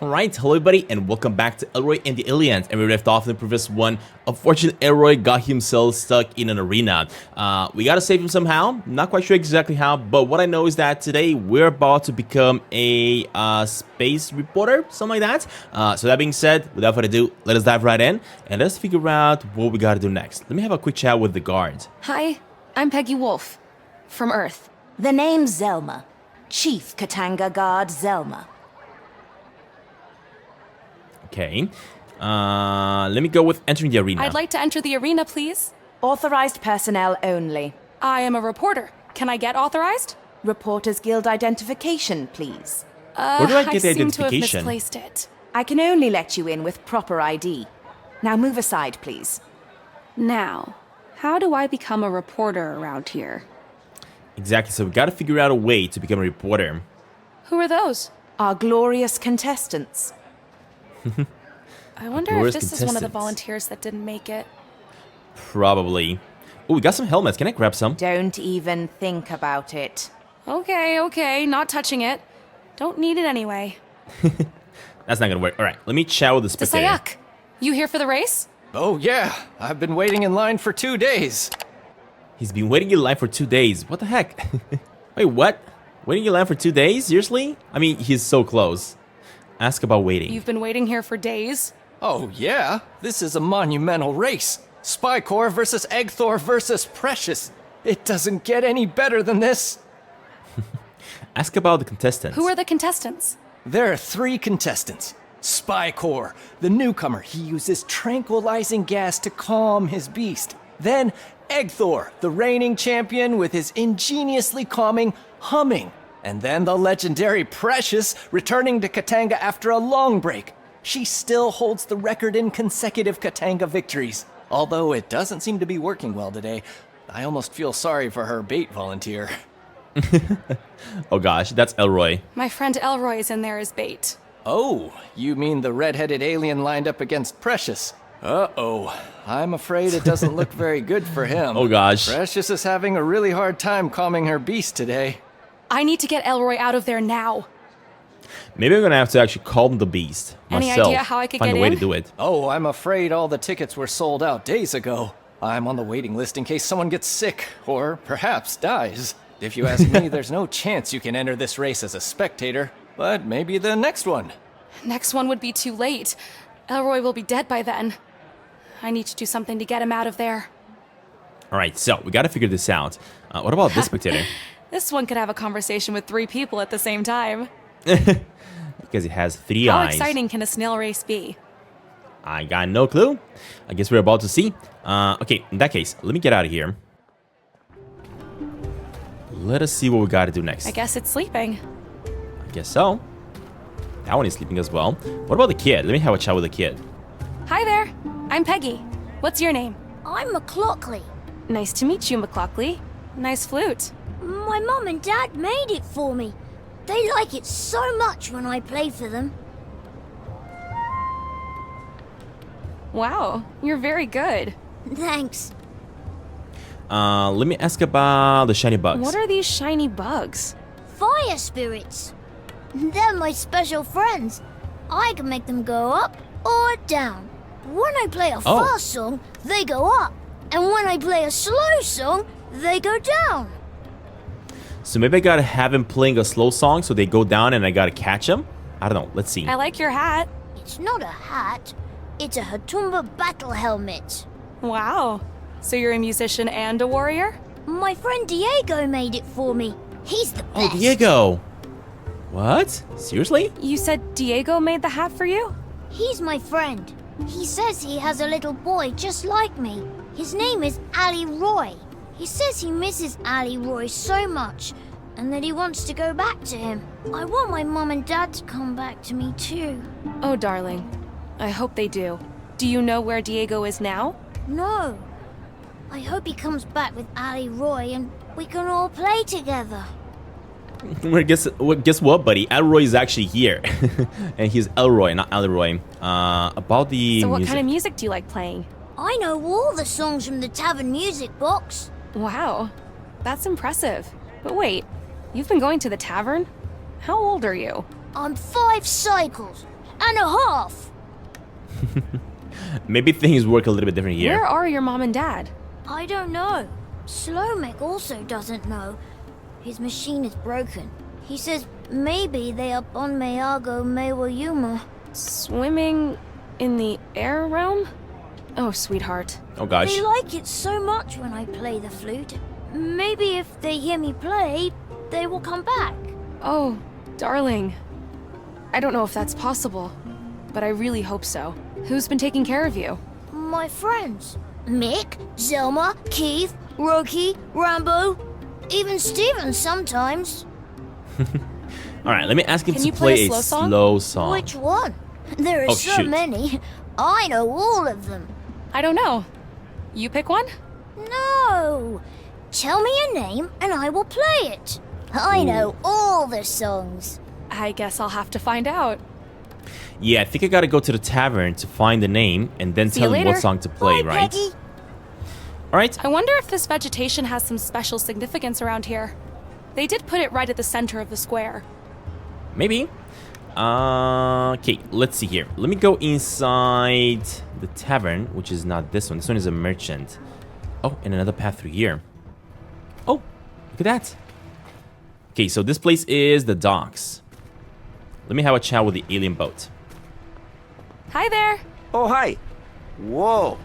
Alright, hello everybody and welcome back to Elroy and the Aliens. And we left off in the previous one. Unfortunately, Elroy got himself stuck in an arena. We gotta save him somehow. Not quite sure exactly how, but what I know is that today we're about to become a space reporter, something like that. So that being said, without further ado, let us dive right in and let's figure out what we gotta do next. Let me have a quick chat with the guard. Hi, I'm Peggy Wolf, from Earth. The name's Zelma. Chief Katanga Guard Zelma. Okay. Let me go with entering the arena. I'd like to enter the arena, please. Authorized personnel only. I am a reporter. Can I get authorized? Reporters Guild identification, please. Where do I get the seem to have identification? misplaced it. I can only let you in with proper ID. Now move aside, please. Now, how do I become a reporter around here? Exactly, so we gotta figure out a way to become a reporter. Who are those? Our glorious contestants. I wonder if this is one of the volunteers that didn't make it. Probably. Oh, we got some helmets. Can I grab some? Don't even think about it. Okay, not touching it. Don't need it anyway. That's not gonna work. Alright, let me chat with the spectator. Sayak, you here for the race? Oh yeah, I've been waiting in line for 2 days. He's been waiting in line for 2 days. What the heck? Wait, what? Waiting in line for 2 days? Seriously? I mean, he's so close. Ask about waiting. You've been waiting here for days? Oh yeah, this is a monumental race. Spy Corps versus Eggthor versus Precious. It doesn't get any better than this. Ask about the contestants. Who are the contestants? There are 3 contestants. Spy Corps, the newcomer, he uses tranquilizing gas to calm his beast. Then Eggthor, the reigning champion with his ingeniously calming humming. And then the legendary Precious, returning to Katanga after a long break. She still holds the record in consecutive Katanga victories. Although it doesn't seem to be working well today. I almost feel sorry for her bait volunteer. Oh gosh, that's Elroy. My friend Elroy is in there as bait. Oh, you mean the red-headed alien lined up against Precious? Uh-oh. I'm afraid it doesn't look very good for him. Oh gosh. Precious is having a really hard time calming her beast today. I need to get Elroy out of there now. Maybe I'm gonna have to actually calm the beast myself. Any idea how I could Find get a way in? to do it. Oh, I'm afraid all the tickets were sold out days ago. I'm on the waiting list in case someone gets sick, or perhaps dies. If you ask me, there's no chance you can enter this race as a spectator, but maybe the next one. Next one would be too late. Elroy will be dead by then. I need to do something to get him out of there. Alright, so we gotta figure this out. What about this spectator? This one could have a conversation with 3 people at the same time. Because it has 3 How eyes. exciting can a snail race be? I got no clue. I guess we're about to see. Okay, in that case, let me get out of here. Let us see what we gotta do next. I guess it's sleeping. I guess so. That one is sleeping as well. What about the kid? Let me have a chat with the kid. Hi there. I'm Peggy. What's your name? I'm McLaughlin. Nice to meet you, McLaughlin. Nice flute. My mum and dad made it for me. They like it so much when I play for them. Wow, you're very good. Thanks. Let me ask about the shiny bugs. What are these shiny bugs? Fire spirits. They're my special friends. I can make them go up or down. When I play a fast song, they go up. And when I play a slow song, they go down. So maybe I gotta have him playing a slow song so they go down and I gotta catch them? I don't know, let's see. I like your hat. It's not a hat. It's a Hatumba battle helmet. Wow. So you're a musician and a warrior? My friend Diego made it for me. He's the best. Oh, Diego! What? Seriously? You said Diego made the hat for you? He's my friend. He says he has a little boy just like me. His name is Elroy. He says he misses Elroy so much, and that he wants to go back to him. I want my mum and dad to come back to me too. Oh, darling. I hope they do. Do you know where Diego is now? No. I hope he comes back with Elroy and we can all play together. Well, guess what, buddy? Elroy is actually here. And he's Elroy, not Elroy. About the So what music. kind of music do you like playing? I know all the songs from the tavern music box. Wow. That's impressive. But wait, you've been going to the tavern? How old are you? I'm 5 cycles. and a half. Maybe things work a little bit different here. Where are your mom and dad? I don't know. Slomek also doesn't know. His machine is broken. He says maybe they are on Meago Mewayuma. Swimming in the air realm? Oh, sweetheart. Oh gosh. They like it so much when I play the flute. Maybe if they hear me play, they will come back. Oh, darling. I don't know if that's possible, but I really hope so. Who's been taking care of you? My friends. Mick, Zelma, Keith, Roki, Rambo, even Steven sometimes. Alright, let me ask him Can to you play a play slow song? slow song. Which one? There are Oh, so shoot. many. I know all of them. I don't know. You pick one? No. Tell me a name and I will play it. I know all the songs. I guess I'll have to find out. Yeah, I think I gotta go to the tavern to find the name and then See tell you him what later. song to play, Bye, right? Peggy. Alright. I wonder if this vegetation has some special significance around here. They did put it right at the center of the square. Maybe. Okay, let's see here. Let me go inside the tavern, which is not this one. This one is a merchant. Oh, and another path through here. Oh, look at that. Okay, so this place is the docks. Let me have a chat with the alien boat. Hi there. Oh, hi. Whoa.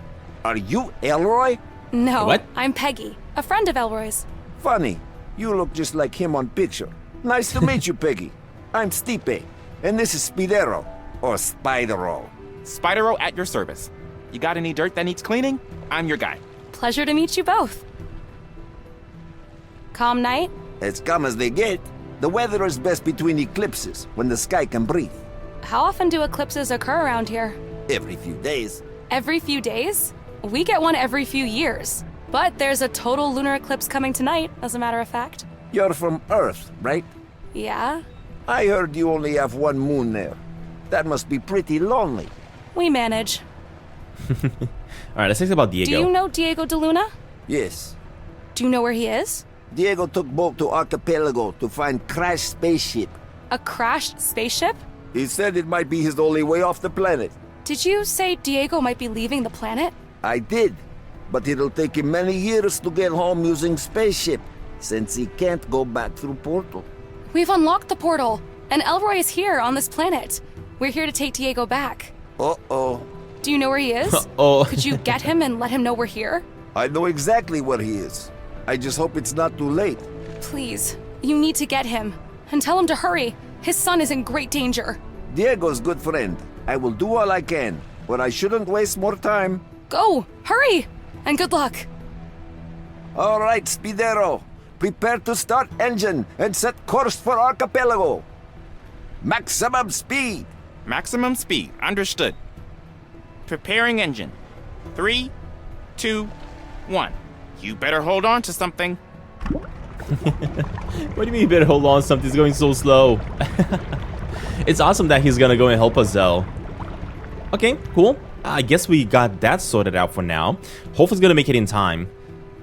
Are you Elroy? No, What? I'm Peggy, a friend of Elroy's. Funny. You look just like him on picture. Nice to meet you, Peggy. I'm Stipe, and this is Spidero, or Spidero. Spidero at your service. You got any dirt that needs cleaning? I'm your guy. Pleasure to meet you both. Calm night? As calm as they get. The weather is best between eclipses, when the sky can breathe. How often do eclipses occur around here? Every few days. Every few days? We get one every few years. But there's a total lunar eclipse coming tonight, as a matter of fact. You're from Earth, right? Yeah? I heard you only have one moon there. That must be pretty lonely. We manage. Alright, let's talk about Diego. Do you know Diego de Luna? Yes. Do you know where he is? Diego took boat to Archipelago to find crashed spaceship. A crashed spaceship? He said it might be his only way off the planet. Did you say Diego might be leaving the planet? I did, but it'll take him many years to get home using spaceship, since he can't go back through portal. We've unlocked the portal, and Elroy is here on this planet. We're here to take Diego back. Uh-oh. Do you know where he is? Oh. Could you get him and let him know we're here? I know exactly where he is. I just hope it's not too late. Please, you need to get him. And tell him to hurry. His son is in great danger. Diego's good friend. I will do all I can, but I shouldn't waste more time. Go! Hurry! And good luck. All right, Spidero. Prepare to start engine and set course for Archipelago. Maximum speed. Maximum speed. Understood. Preparing engine. 3, 2, 1. You better hold on to something. What do you mean you better hold on? Something's going so slow. It's awesome that he's gonna go and help us though. Okay, cool. I guess we got that sorted out for now. Hopefully it's gonna make it in time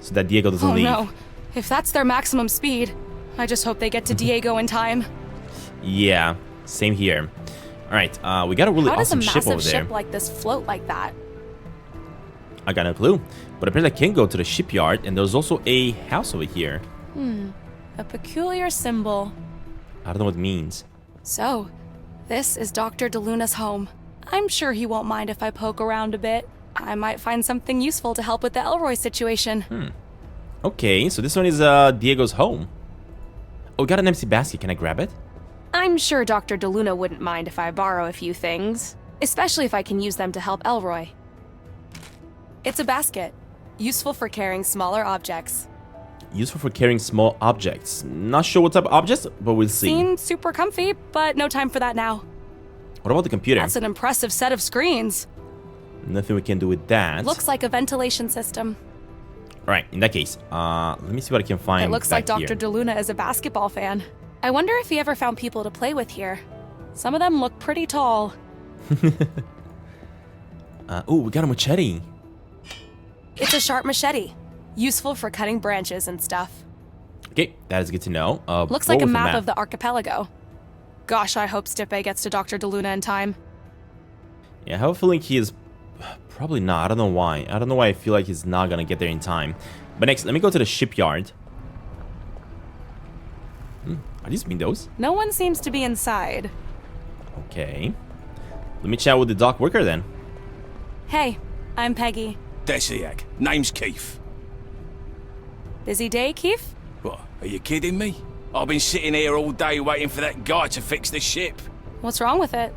so that Diego doesn't Oh leave. no. If that's their maximum speed, I just hope they get to Diego in time. Yeah, same here. Alright, we got a really How does a awesome ship over massive there. ship like this float like that? I got no clue. But apparently I can go to the shipyard, and there's also a house over here. A peculiar symbol. I don't know what it means. So, this is Dr. de Luna's home. I'm sure he won't mind if I poke around a bit. I might find something useful to help with the Elroy situation. Okay, so this one is Diego's home. Oh, we got an empty basket. Can I grab it? I'm sure Dr. de Luna wouldn't mind if I borrow a few things, especially if I can use them to help Elroy. It's a basket, useful for carrying smaller objects. Useful for carrying small objects. Not sure what type of objects, but we'll see. Seemed super comfy, but no time for that now. What about the computer? That's an impressive set of screens. Nothing we can do with that. Looks like a ventilation system. Alright, in that case, let me see what I can find. It looks like back Dr. here. de Luna is a basketball fan. I wonder if he ever found people to play with here. Some of them look pretty tall. Oh, we got a machete. It's a sharp machete, useful for cutting branches and stuff. Okay, that is good to know. Looks what like a was the map of the archipelago. Gosh, I hope Stipe gets to Dr. de Luna in time. Yeah, I have a feeling he is... Probably not. I don't know why. I don't know why I feel like he's not gonna get there in time. But next, let me go to the shipyard. Are these windows? No one seems to be inside. Okay. Let me chat with the dock worker then. Hey, I'm Peggy. Desiak. Name's Keith. Busy day, Keith? What, are you kidding me? I've been sitting here all day waiting for that guy to fix the ship. What's wrong with it?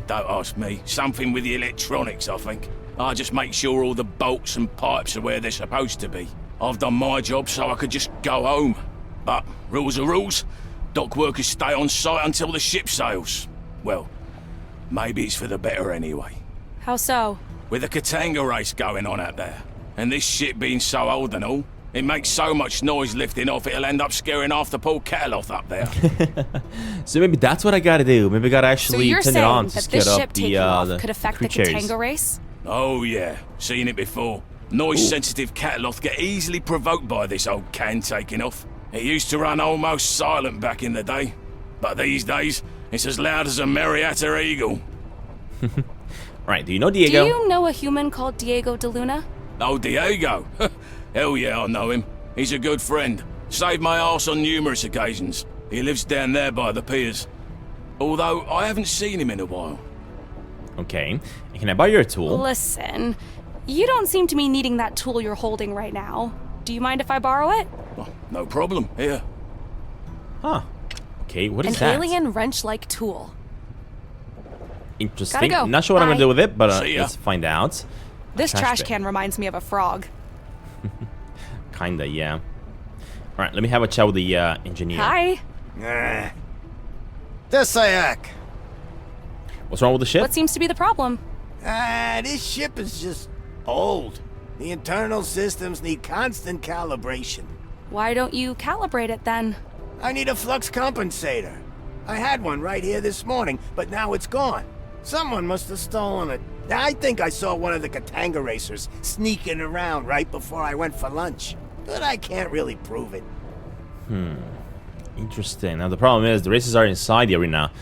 Don't ask me. Something with the electronics, I think. I just make sure all the bolts and pipes are where they're supposed to be. I've done my job so I could just go home. But rules are rules. Dock workers stay on site until the ship sails. Well, maybe it's for the better anyway. How so? With a Katanga race going on out there, and this ship being so old and all, it makes so much noise lifting off it'll end up scaring half the poor Cataloth up there. So maybe that's what I gotta do. Maybe I gotta actually turn it on to that scare this up ship the taking off could affect the creatures. Katanga race? Oh yeah, seen it before. Noise-sensitive Cataloth get easily provoked by this old can taking off. It used to run almost silent back in the day, but these days, it's as loud as a Marietta eagle. Right, do you know Diego? Do you know a human called Diego de Luna? Oh, Diego? Hell yeah, I know him. He's a good friend. Saved my arse on numerous occasions. He lives down there by the piers. Although, I haven't seen him in a while. Okay. Can I buy your tool? Listen, you don't seem to be needing that tool you're holding right now. Do you mind if I borrow it? Oh, no problem. Here. Huh. Okay, what is An that? alien wrench-like tool. Interesting. Gotta go. Not sure what I'm gonna Bye. do with it, but See ya. let's find out. This Trash trash bin. can reminds me of a frog. Kinda, yeah. Alright, let me have a chat with the engineer. Hi. Desiak. What's wrong with the ship? What seems to be the problem? This ship is just old. The internal systems need constant calibration. Why don't you calibrate it then? I need a flux compensator. I had one right here this morning, but now it's gone. Someone must have stolen it. I think I saw one of the Katanga racers sneaking around right before I went for lunch. But I can't really prove it. Interesting. Now the problem is the races are inside the arena,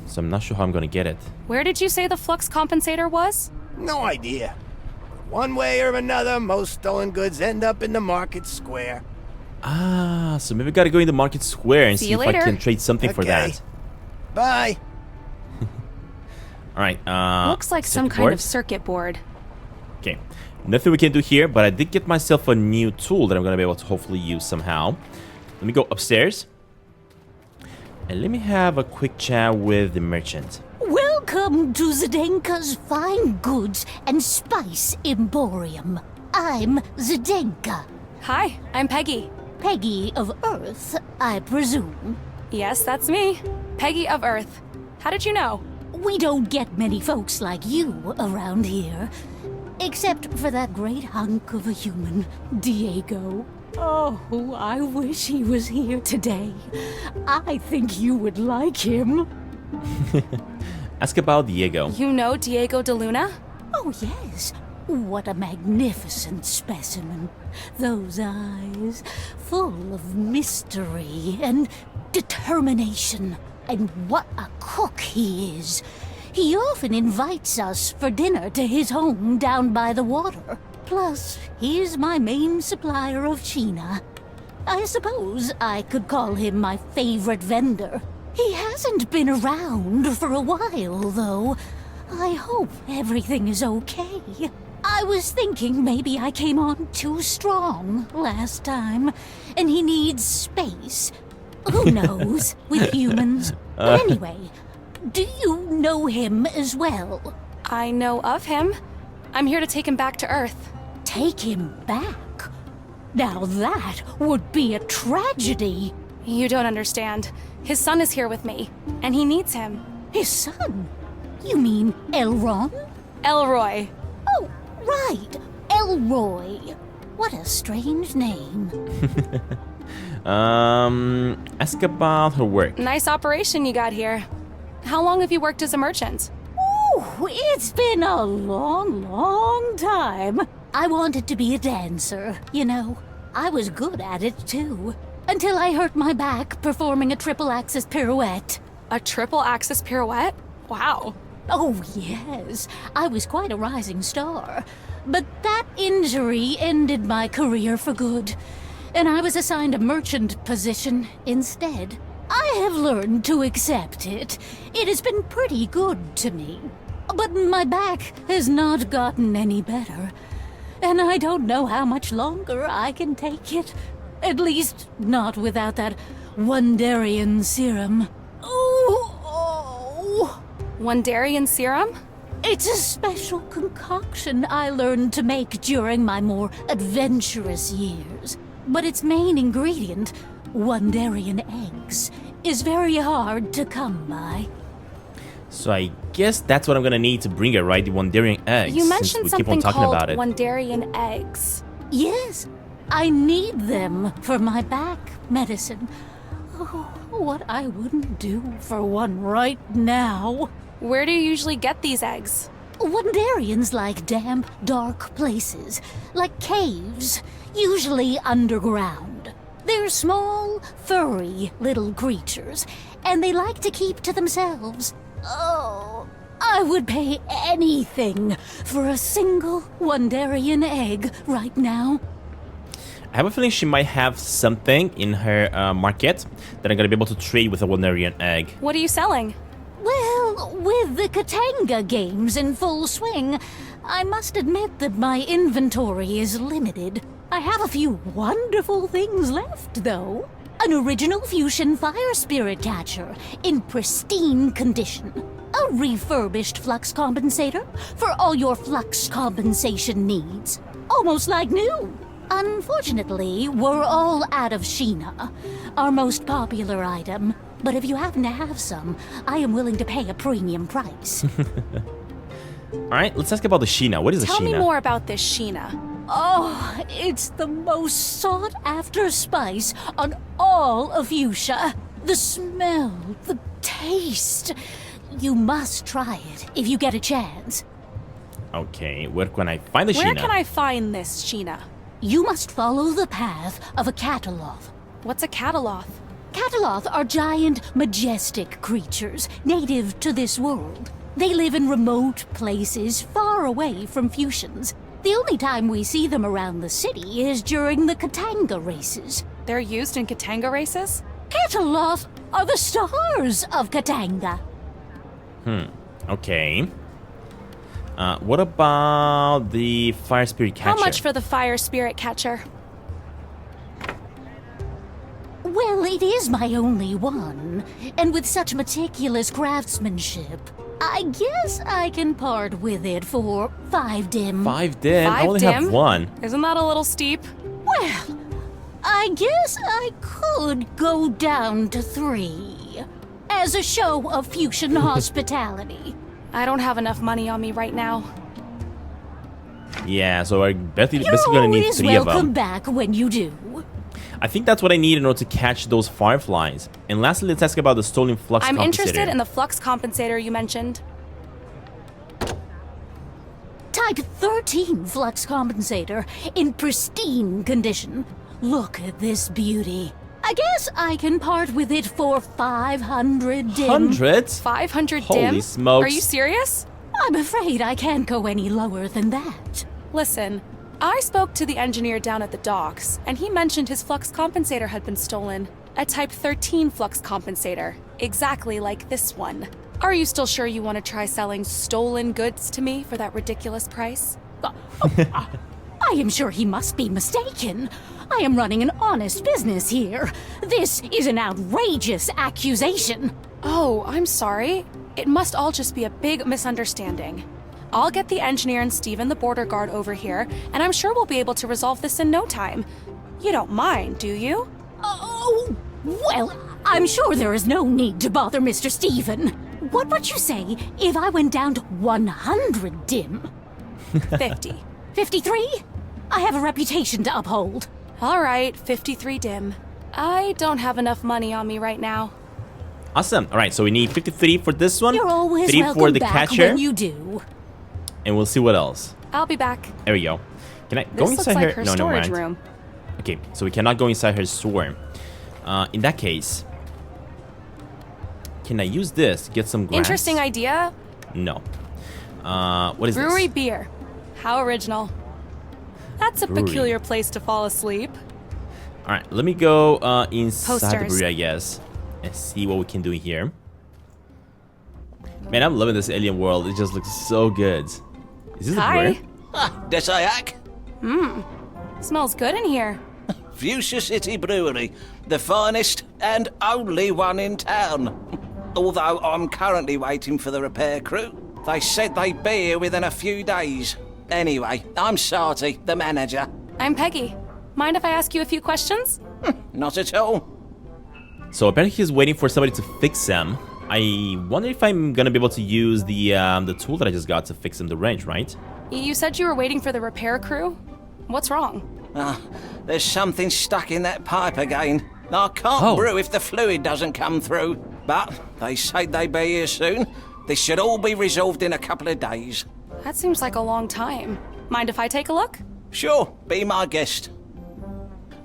so I'm not sure how I'm gonna get it. Where did you say the flux compensator was? No idea. One way or another, most stolen goods end up in the market square. Ah, so maybe I gotta go in the market square and See see you if I later. can trade something for Okay. that. Bye. Alright, Looks like some circuit kind board? of circuit board. Okay, nothing we can do here, but I did get myself a new tool that I'm gonna be able to hopefully use somehow. Let me go upstairs. And let me have a quick chat with the merchant. Welcome to Zdenka's Fine Goods and Spice Emporium. I'm Zdenka, Hi, I'm Peggy. Peggy of Earth, I presume. Yes, that's me. Peggy of Earth. How did you know? We don't get many folks like you around here. Except for that great hunk of a human, Diego. Oh, I wish he was here today. I think you would like him. Ask about Diego. You know Diego de Luna? Oh, yes. What a magnificent specimen. Those eyes, full of mystery and determination. And what a cook he is. He often invites us for dinner to his home down by the water. Plus, he's my main supplier of China. I suppose I could call him my favorite vendor. He hasn't been around for a while, though. I hope everything is okay. I was thinking maybe I came on too strong last time, and he needs space. Who knows, with humans. But anyway, do you know him as well? I know of him. I'm here to take him back to Earth. Take him back? Now that would be a tragedy. You don't understand. His son is here with me, and he needs him. His son? You mean Elron? Elroy. Oh, right. Elroy. What a strange name. Ask about her work. Nice operation you got here. How long have you worked as a merchant? Ooh, it's been a long time. I wanted to be a dancer, you know. I was good at it, too. Until I hurt my back performing a triple axis pirouette. A triple axis pirouette? Wow. Oh, yes, I was quite a rising star. But that injury ended my career for good, and I was assigned a merchant position instead. I have learned to accept it. It has been pretty good to me. But my back has not gotten any better, and I don't know how much longer I can take it. At least, not without that Wondarian serum. Oh. Wondarian serum? It's a special concoction I learned to make during my more adventurous years. But its main ingredient, Wondarian eggs, is very hard to come by. So I guess that's what I'm gonna need to bring it, right? The Wondarian eggs. You mentioned since we keep something on talking called about it. Wondarian eggs. Yes, I need them for my back medicine. Oh, what I wouldn't do for one right now. Where do you usually get these eggs? Wondarians like damp, dark places, like caves, usually underground. They're small, furry little creatures, and they like to keep to themselves. Oh, I would pay anything for a single Wondarian egg right now. I have a feeling she might have something in her market that I'm gonna be able to trade with a Wondarian egg. What are you selling? Well, with the Katanga games in full swing, I must admit that my inventory is limited. I have a few wonderful things left, though. An original fusion fire spirit catcher in pristine condition. A refurbished flux compensator for all your flux compensation needs. Almost like new. Unfortunately, we're all out of Sheena, our most popular item. But if you happen to have some, I am willing to pay a premium price. Alright, let's ask about the Sheena. What is a Sheena? Tell me more about this Sheena. Oh, it's the most sought-after spice on all of Fuchsia. The smell, the taste. You must try it if you get a chance. Okay, where can I find the Sheena? Where can I find this Sheena? You must follow the path of a cataloth. What's a cataloth? Cataloth are giant, majestic creatures native to this world. They live in remote places far away from Fuchsians. The only time we see them around the city is during the Katanga races. They're used in Katanga races? Cataloth are the stars of Katanga. Okay. What about the fire spirit catcher? How much for the fire spirit catcher? Well, it is my only one, and with such meticulous craftsmanship, I guess I can part with it for 5 dim. 5 dim? I 5 only dim? have 1. Isn't that a little steep? Well, I guess I could go down to 3, as a show of Fuchsian hospitality. I don't have enough money on me right now. Yeah, so I basically You're gonna need always 3 of welcome them. back when you do. I think that's what I need in order to catch those fireflies. And lastly, let's ask about the stolen flux I'm compensator. interested in the flux compensator you mentioned. Type 13 flux compensator in pristine condition. Look at this beauty. I guess I can part with it for 500 dim. 100? 500 Holy dim? smokes. Are you serious? I'm afraid I can't go any lower than that. Listen, I spoke to the engineer down at the docks, and he mentioned his flux compensator had been stolen. A Type 13 flux compensator, exactly like this one. Are you still sure you want to try selling stolen goods to me for that ridiculous price? I am sure he must be mistaken. I am running an honest business here. This is an outrageous accusation. Oh, I'm sorry. It must all just be a big misunderstanding. I'll get the engineer and Steven the border guard over here, and I'm sure we'll be able to resolve this in no time. You don't mind, do you? Oh, well, I'm sure there is no need to bother Mr. Steven. What would you say if I went down to 100 dim? 50. 53? I have a reputation to uphold. All right, 53 dim. I don't have enough money on me right now. Awesome. All right, so we need 53 for this one, You're always 3 welcome for the back catcher, when you do. and we'll see what else. I'll be back. There we go. Can I go This looks inside like her No, storage mind. room. Okay, so we cannot go inside her store. In that case, can I use this to get some grass? Interesting idea. No. What is Brewery this? beer. How original. That's a Brewery. peculiar place to fall asleep. All right, let me go inside the Posters. brewery, I guess, and see what we can do here. Man, I'm loving this alien world. It just looks so good. Is this a Hi. brewery? Desayak, Smells good in here. Fuxia City Brewery, the finest and only one in town. Although I'm currently waiting for the repair crew. They said they'd be here within a few days. Anyway, I'm Sarty, the manager. I'm Peggy. Mind if I ask you a few questions? Not at all. So apparently he's waiting for somebody to fix him. I wonder if I'm gonna be able to use the tool that I just got to fix him the wrench, right? You said you were waiting for the repair crew? What's wrong? There's something stuck in that pipe again. I can't Oh. brew if the fluid doesn't come through. But they say they'll be here soon. This should all be resolved in a couple of days. That seems like a long time. Mind if I take a look? Sure, be my guest.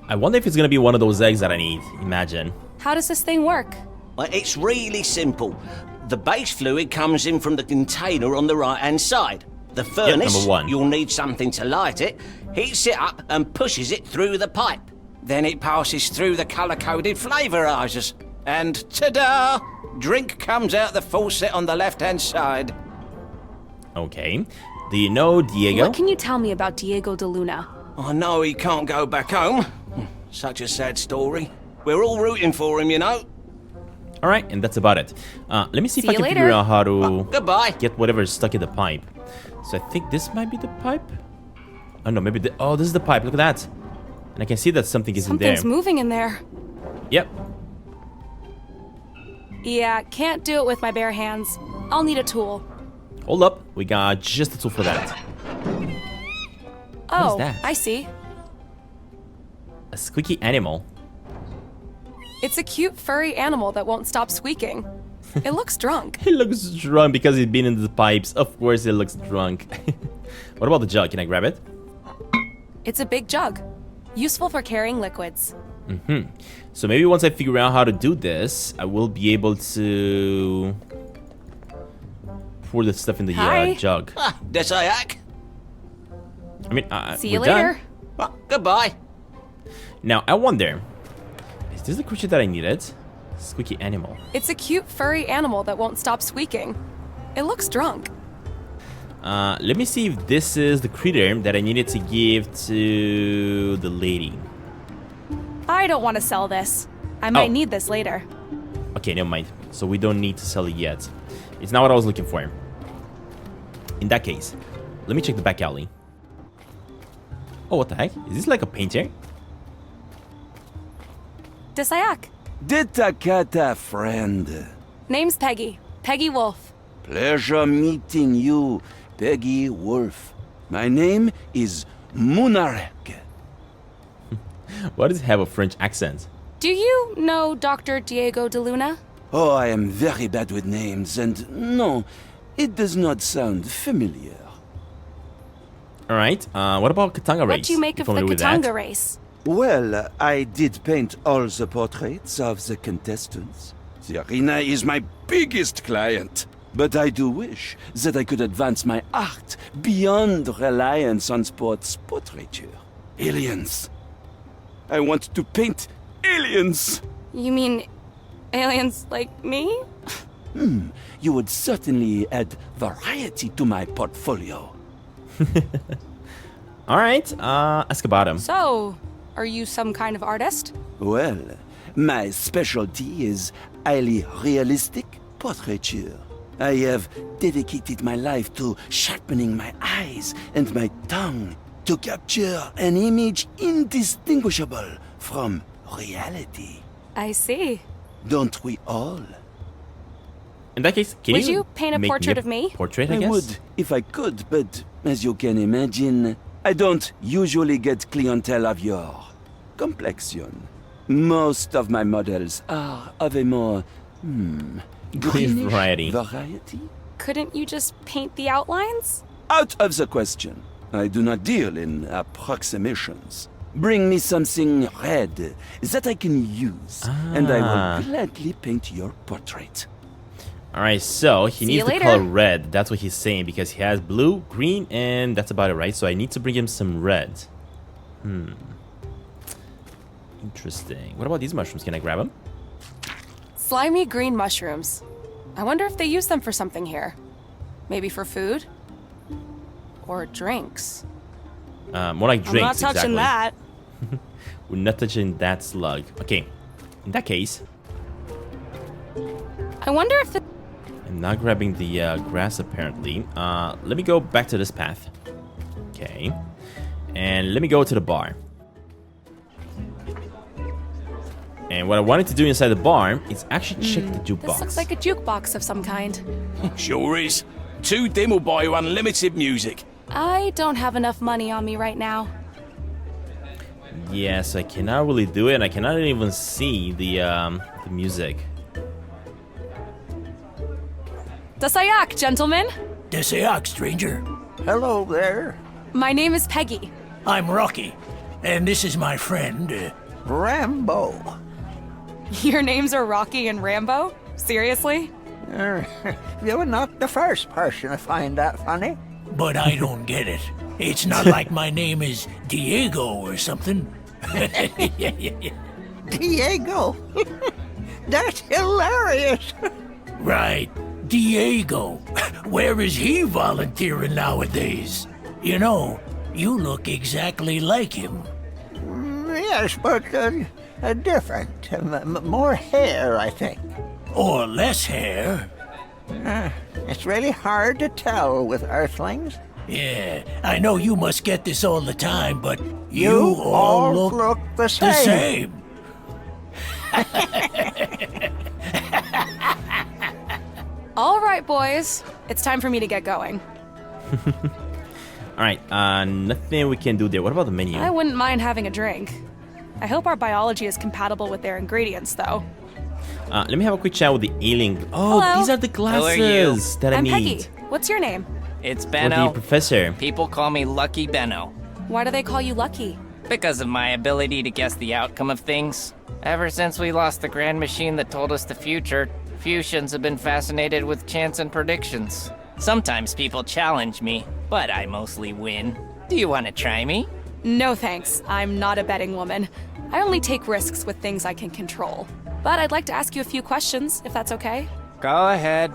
I wonder if it's gonna be one of those eggs that I need. Imagine. How does this thing work? Well, it's really simple. The base fluid comes in from the container on the right-hand side. The furnace, number one. you'll need something to light it, heats it up and pushes it through the pipe. Then it passes through the colour-coded flavorizers. And ta-da! Drink comes out the faucet on the left-hand side. Okay. Do you know Diego? What can you tell me about Diego de Luna? I know he can't go back home. Such a sad story. We're all rooting for him, you know. All right, and that's about it. Let me see if See I you can later. figure out how to Goodbye. get whatever is stuck in the pipe. So I think this might be the pipe. Oh no, maybe oh, this is the pipe. Look at that. And I can see that something is in there. Something's moving in there. Yep. Yeah, can't do it with my bare hands. I'll need a tool. Hold up. We got just a tool for that. Oh, that? I see. A squeaky animal. It's a cute furry animal that won't stop squeaking. It looks drunk. He looks drunk because he's been in the pipes. Of course, he looks drunk. What about the jug? Can I grab it? It's a big jug. Useful for carrying liquids. So maybe once I figure out how to do this, I will be able to pour the stuff in the Hi. jug. Desayak. I mean, See you we're done. later. Goodbye. Now, I wonder, is this the creature that I needed? Squeaky animal. It's a cute furry animal that won't stop squeaking. It looks drunk. Let me see if this is the critter that I needed to give to the lady. I don't want to sell this. I might need this later. Okay, never mind. So we don't need to sell it yet. It's not what I was looking for. In that case, let me check the back alley. Oh, what the heck? Is this like a painter? Desayak. Ditakata, friend. Name's Peggy. Peggy Wolf. Pleasure meeting you, Peggy Wolf. My name is Munarek. Why does it have a French accent? Do you know Dr. Diego de Luna? Oh, I am very bad with names, and no, it does not sound familiar. All right. What about Katanga race? What do you make You of the familiar with Katanga that? race? Well, I did paint all the portraits of the contestants. The arena is my biggest client. But I do wish that I could advance my art beyond reliance on sports portraiture. Aliens. I want to paint aliens. You mean aliens like me? You would certainly add variety to my portfolio. All right. Ask about him. So, are you some kind of artist? Well, my specialty is highly realistic portraiture. I have dedicated my life to sharpening my eyes and my tongue to capture an image indistinguishable from reality. I see. Don't we all? In that case, can Would you paint a make portrait me of me? Portrait, I I guess. would if I could, but as you can imagine, I don't usually get clientele of your complexion. Most of my models are of a more, greenish variety. variety. Couldn't you just paint the outlines? Out of the question. I do not deal in approximations. Bring me something red that I can use, and I will gladly paint your portrait. Alright, so he See needs you the later. color red. That's what he's saying because he has blue, green, and that's about it, right? So I need to bring him some red. Interesting. What about these mushrooms? Can I grab them? Slimy green mushrooms. I wonder if they use them for something here. Maybe for food? Or drinks? More like drinks, I'm not touching exactly. that. We're not touching that slug. Okay, in that case, I wonder if the... I'm not grabbing the grass apparently. Let me go back to this path. Okay, and let me go to the bar. And what I wanted to do inside the bar is actually check the jukebox. This looks like a jukebox of some kind. Sure is. 2 dim will buy you unlimited music. I don't have enough money on me right now. Yes, I cannot really do it, and I cannot even see the music. Dasayak, gentlemen. Desayak, stranger. Hello there. My name is Peggy. I'm Rocky, and this is my friend, Rambo. Your names are Rocky and Rambo? Seriously? You were not the first person to find that funny. But I don't get it. It's not like my name is Diego or something. Diego. That's hilarious. Right, Diego. Where is he volunteering nowadays? You know, you look exactly like him. Yes, but different. More hair, I think. Or less hair. It's really hard to tell with Earthlings. Yeah, I know you must get this all the time, but You all all look the same. the same. All right, boys. It's time for me to get going. Alright, nothing we can do there. What about the menu? I wouldn't mind having a drink. I hope our biology is compatible with their ingredients, though. Let me have a quick chat with the alien. Oh, Hello. these are the glasses that I I'm need. Peggy. What's your name? It's For the Benno. professor. People call me Lucky Benno. Why do they call you Lucky? Because of my ability to guess the outcome of things. Ever since we lost the grand machine that told us the future, Fusians have been fascinated with chance and predictions. Sometimes people challenge me, but I mostly win. Do you want to try me? No thanks. I'm not a betting woman. I only take risks with things I can control. But I'd like to ask you a few questions, if that's okay. Go ahead.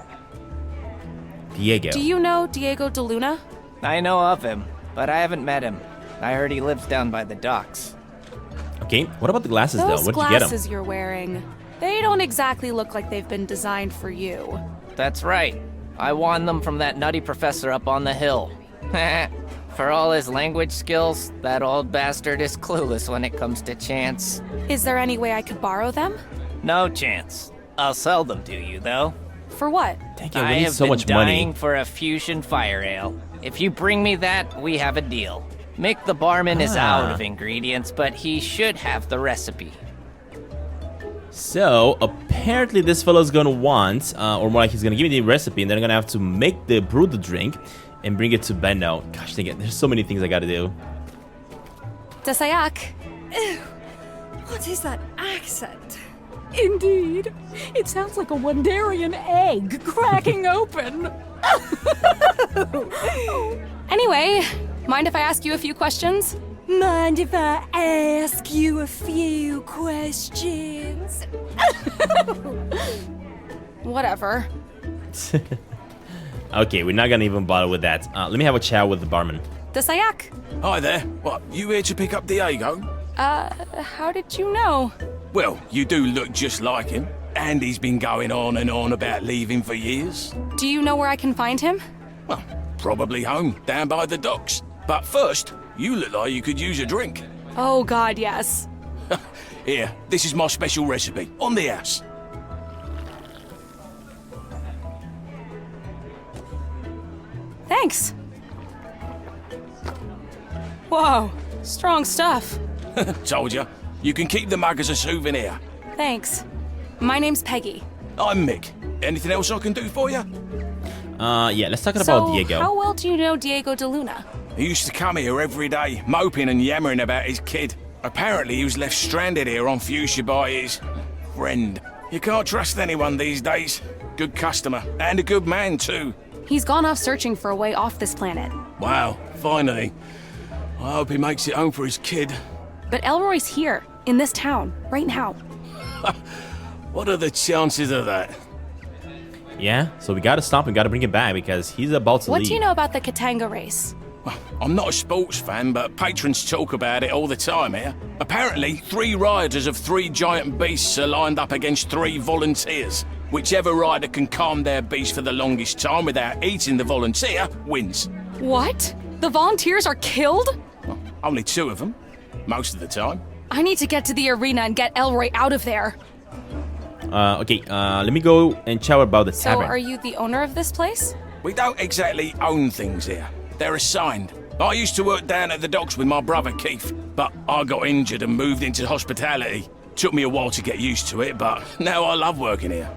Diego. Do you know Diego de Luna? I know of him, but I haven't met him. I heard he lives down by the docks. Okay, what about the glasses Those though? Where'd you get them? glasses you're wearing, they don't exactly look like they've been designed for you. That's right. I won them from that nutty professor up on the hill. For all his language skills, that old bastard is clueless when it comes to chance. Is there any way I could borrow them? No chance. I'll sell them to you, though. For what? Dang it, we I need have so been much money. dying for a fusion fire ale. If you bring me that, we have a deal. Mick the barman is out of ingredients, but he should have the recipe. So apparently this fellow's gonna want, or more like he's gonna give me the recipe, and then I'm gonna have to make the brew the drink and bring it to Benno. Gosh dang it, there's so many things I gotta do. Dasayak. What is that accent? Indeed. It sounds like a Wandarian egg cracking open. Anyway, mind if I ask you a few questions? Mind if I ask you a few questions? Whatever. Okay, we're not gonna even bother with that. Let me have a chat with the barman. Dasayak. Hi there. What, you here to pick up Diego? How did you know? Well, you do look just like him. And he's been going on and on about leaving for years. Do you know where I can find him? Well, probably home, down by the docks. But first, you look like you could use a drink. Oh god, yes. Here, this is my special recipe, on the house. Thanks. Whoa, strong stuff. Told ya. You can keep the mug as a souvenir. Thanks. My name's Peggy. I'm Mick. Anything else I can do for you? Yeah, let's talk So, about Diego. how well do you know Diego de Luna? He used to come here every day, moping and yammering about his kid. Apparently he was left stranded here on Fuxia by his friend. You can't trust anyone these days. Good customer. And a good man, too. He's gone off searching for a way off this planet. Wow, finally. I hope he makes it home for his kid. But Elroy's here, in this town, right now. What are the chances of that? Yeah, so we gotta stop and gotta bring it back because he's about to leave. What do you know about the Katanga race? I'm not a sports fan, but patrons talk about it all the time here. Apparently, 3 riders of 3 giant beasts are lined up against 3 volunteers. Whichever rider can calm their beast for the longest time without eating the volunteer wins. What? The volunteers are killed? Well, only 2 of them, most of the time. I need to get to the arena and get Elroy out of there. Okay, let me go and chat about the So, tavern. are you the owner of this place? We don't exactly own things here. They're assigned. I used to work down at the docks with my brother Keith, but I got injured and moved into hospitality. Took me a while to get used to it, but now I love working here.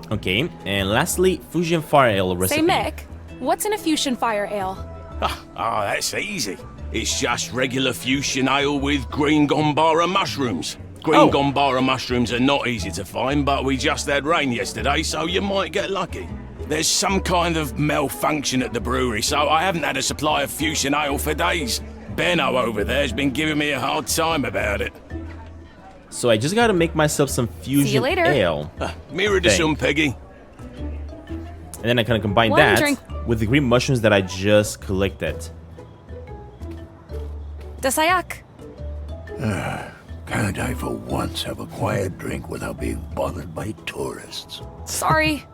Okay, and lastly, Fusion Fire Ale recipe. Say, Mick, what's in a fusion fire ale? That's easy. It's just regular fusion ale with green gombara mushrooms. Green gombara mushrooms are not easy to find, but we just had rain yesterday, so you might get lucky. There's some kind of malfunction at the brewery, so I haven't had a supply of fusion ale for days. Benno over there's been giving me a hard time about it. So I just gotta make myself some fusion later. ale. Mirror to some, Peggy. And then I kind of combine One that drink. with the green mushrooms that I just collected. Dasayak. Can't I for once have a quiet drink without being bothered by tourists? Sorry.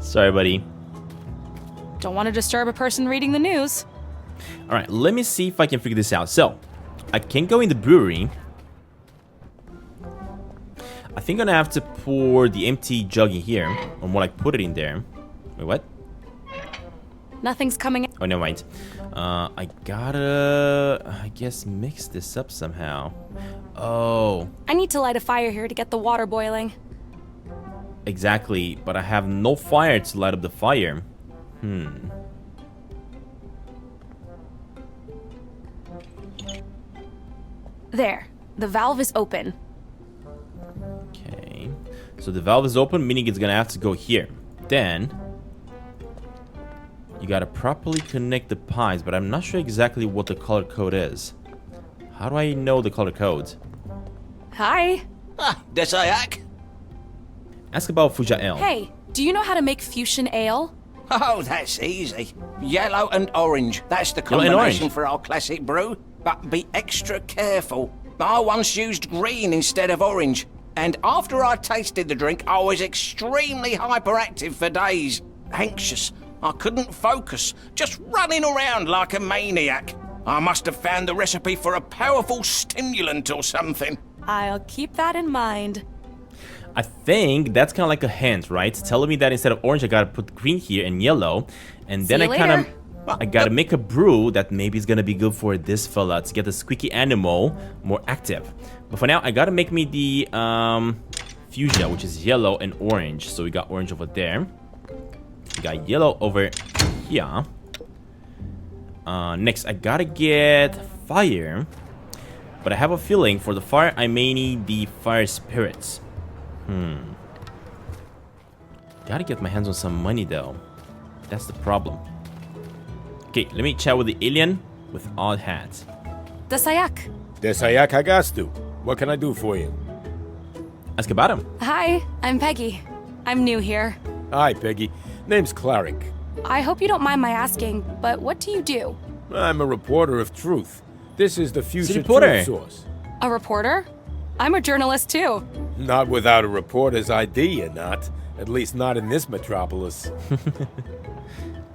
Sorry, buddy. Don't want to disturb a person reading the news. All right, let me see if I can figure this out. So, I can go in the brewery. I think I'm gonna have to pour the empty jug in here, or more like put it in there. Wait, what? Nothing's coming. Oh, never mind. I gotta, I guess, mix this up somehow. Oh, I need to light a fire here to get the water boiling. exactly. But I have no fire to light up the fire. There. The valve is open. Okay. So the valve is open, meaning it's gonna have to go here. Then you gotta properly connect the pipes, but I'm not sure exactly what the color code is. How do I know the color code? Hi. Desayak? Ask about Fuja Ale. Hey, do you know how to make fusion ale? Oh, that's easy. Yellow and orange. That's the Yellow and combination orange. for our classic brew. But be extra careful. I once used green instead of orange. And after I tasted the drink, I was extremely hyperactive for days. Anxious. I couldn't focus. Just running around like a maniac. I must have found the recipe for a powerful stimulant or something. I'll keep that in mind. I think that's kind of like a hint, right? Telling me that instead of orange, I gotta put green here and yellow. And then See I you kind of... later. I gotta make a brew that maybe is gonna be good for this fella to get the squeaky animal more active. But for now, I gotta make me the fuchsia, which is yellow and orange. So we got orange over there. We got yellow over here. Next, I gotta get fire. But I have a feeling for the fire, I may need the fire spirits. Gotta get my hands on some money though. That's the problem. Okay, let me chat with the alien with odd hat. Dasayak. Desayak Hagastu. What can I do for you? Ask about him. Hi, I'm Peggy. I'm new here. Hi, Peggy. Name's Clarick. I hope you don't mind my asking, but what do you do? I'm a reporter of truth. This is the Fuchsia reporter. Truth Source. A reporter? I'm a journalist too. Not without a reporter's ID, you're not. At least not in this metropolis.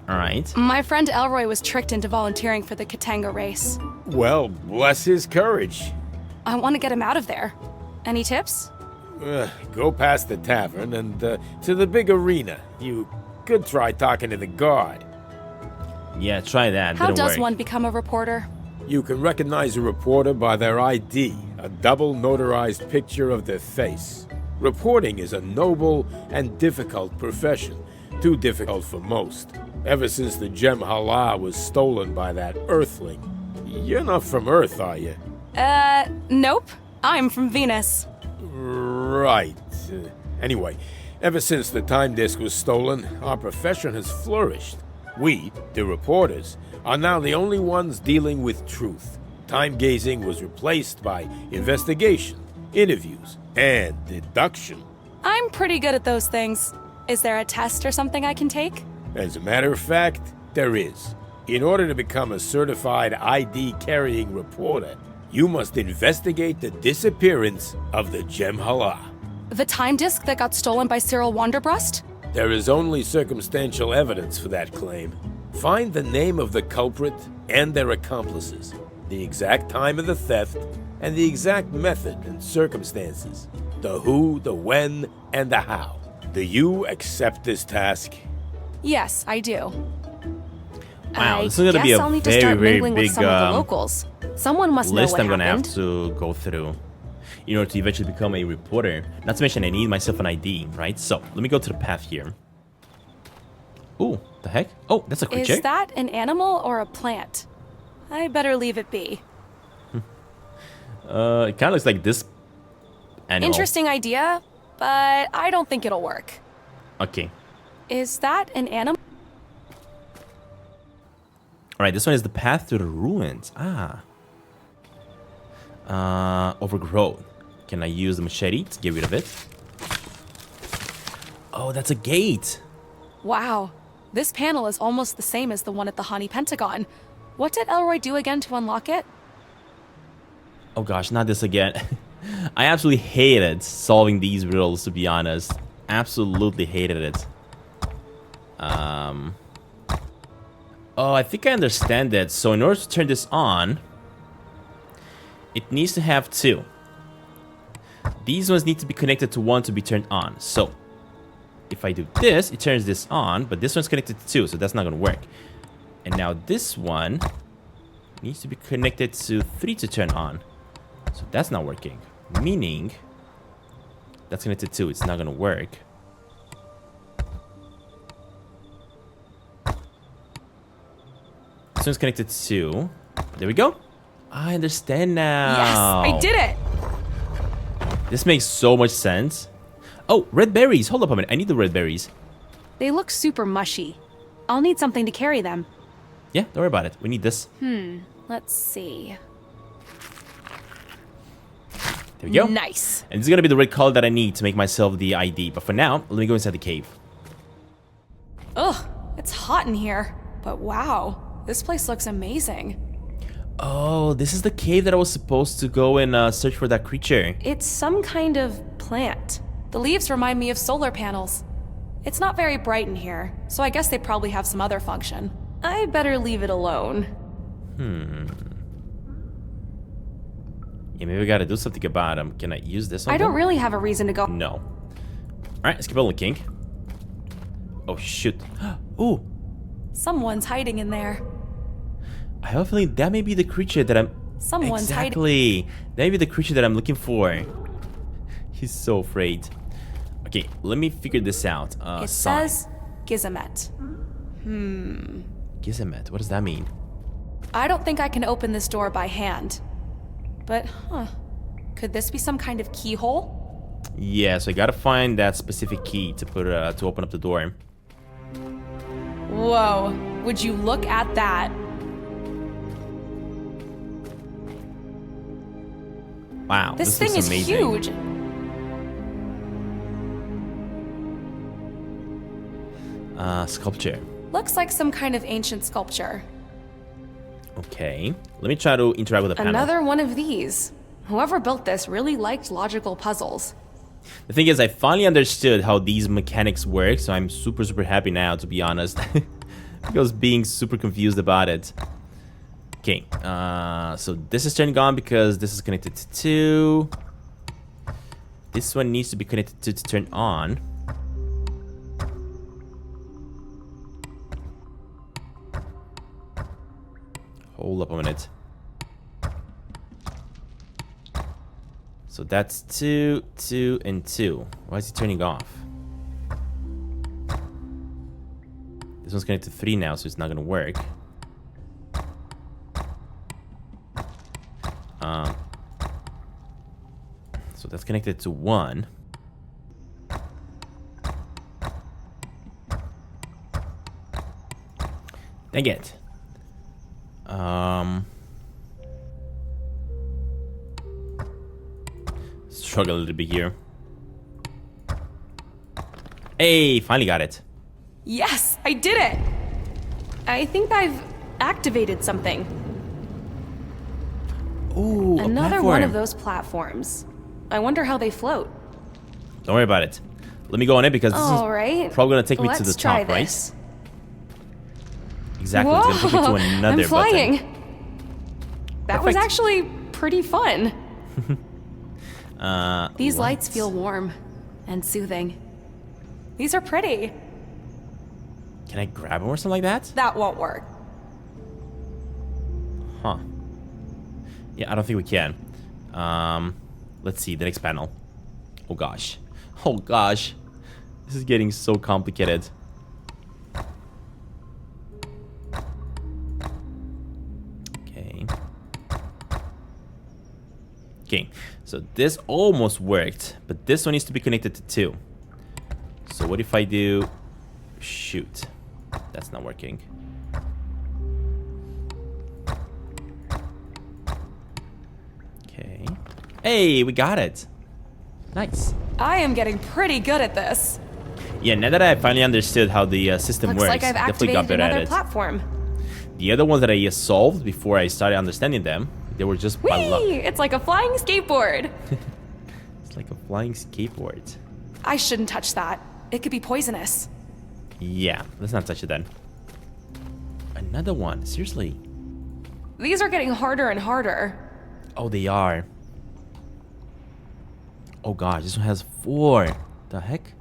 Alright. My friend Elroy was tricked into volunteering for the Katanga race. Well, bless his courage. I want to get him out of there. Any tips? Go past the tavern and to the big arena. You could try talking to the guard. Yeah, try that. How Didn't does work. one become a reporter? You can recognize a reporter by their ID, a double notarized picture of their face. Reporting is a noble and difficult profession, too difficult for most. Ever since the gem Hala was stolen by that Earthling. You're not from Earth, are you? Nope. I'm from Venus. Right. Anyway, Ever since the time disk was stolen, our profession has flourished. We, the reporters, are now the only ones dealing with truth. Time gazing was replaced by investigation, interviews, and deduction. I'm pretty good at those things. Is there a test or something I can take? As a matter of fact, there is. In order to become a certified ID-carrying reporter, you must investigate the disappearance of the Gemhala. The time disk that got stolen by Cyril Wanderbrust? There is only circumstantial evidence for that claim. Find the name of the culprit and their accomplices, the exact time of the theft, and the exact method and circumstances. The who, the when, and the how. Do you accept this task? Yes, I do. Wow, this is going to be a I'll need to very, start very mingling with big some of the locals. Someone must know list what I'm going to have happened. to go through in order to eventually become a reporter. Not to mention I need myself an ID, right? So, let me go to the path here. Ooh, the heck? Oh, that's a creature. Is that an animal or a plant? I better leave it be. It kind of looks like this animal. Interesting idea, but I don't think it'll work. Okay. Is that an animal? Alright, this one is the path to the ruins. Overgrown. Can I use the machete to get rid of it? Oh, that's a gate. Wow, this panel is almost the same as the one at the Honey Pentagon. What did Elroy do again to unlock it? Oh gosh, not this again. I absolutely hated solving these riddles, to be honest. Absolutely hated it. Oh, I think I understand that. So in order to turn this on, it needs to have two. These ones need to be connected to one to be turned on. So if I do this, it turns this on, but this one's connected to two, so that's not going to work. And now this one needs to be connected to 3 to turn on. So that's not working. Meaning, that's connected to 2. It's not going to work. This one's connected to 2. There we go. I understand now. Yes, I did it! This makes so much sense. Oh, red berries. Hold up a minute. I need the red berries. They look super mushy. I'll need something to carry them. Yeah, don't worry about it. We need this. Let's see. There we go. Nice. And this is going to be the red color that I need to make myself the ID. But for now, let me go inside the cave. Ugh, it's hot in here. But wow, this place looks amazing. Oh, this is the cave that I was supposed to go and search for that creature. It's some kind of plant. The leaves remind me of solar panels. It's not very bright in here, so I guess they probably have some other function. I better leave it alone. Yeah, maybe we gotta do something about him. Can I use this one? I don't really have a reason to go. No. Alright, let's keep on looking. Oh, shoot. Ooh. Someone's hiding in there. I have a feeling that may be the creature that I'm... Someone's hiding. Exactly. That may be the creature that I'm looking for. He's so afraid. Okay, let me figure this out. It sign. says Gizamet. Gizamet, what does that mean? I don't think I can open this door by hand. But, could this be some kind of keyhole? Yeah, so I gotta find that specific key to put to open up the door. Whoa, would you look at that? Wow, This thing looks is amazing. huge. Sculpture. Looks like some kind of ancient sculpture. Okay, let me try to interact with the panel. Another one of these. Whoever built this really liked logical puzzles. The thing is, I finally understood how these mechanics work, so I'm super, super happy now, to be honest. Because being super confused about it. Okay, so this is turning on because this is connected to 2. This one needs to be connected to turn on. Hold up a minute. So that's 2, 2, and 2. Why is he turning off? This one's connected to 3 now, so it's not gonna work. So that's connected to 1. Dang it. Struggle a little bit here. Hey, finally got it. Yes, I did it! I think I've activated something. Ooh, another one of those platforms. I wonder how they float. Don't worry about it. Let me go on it because this is probably gonna take me to the top, right? Exactly. Whoa, it's gonna take me to another I'm flying. button. That was actually pretty fun. These what? lights feel warm and soothing. These are pretty. Can I grab them or something like that? That won't work. Huh. Yeah, I don't think we can. Let's see, the next panel. Oh gosh. Oh gosh. This is getting so complicated. Okay. Okay, so this almost worked, but this one needs to be connected to 2. So what if I do... Shoot. That's not working. Okay. Hey, we got it. Nice. I am getting pretty good at this. Yeah, now that I finally understood how the system Looks works, like I've definitely got activated better at another it. platform. The other ones that I solved before I started understanding them, they were just by luck. Whee! It's like a flying skateboard. It's like a flying skateboard. I shouldn't touch that. It could be poisonous. Yeah, let's not touch it then. Another one, seriously. These are getting harder and harder. Oh, they are. Oh gosh, this one has 4. The heck?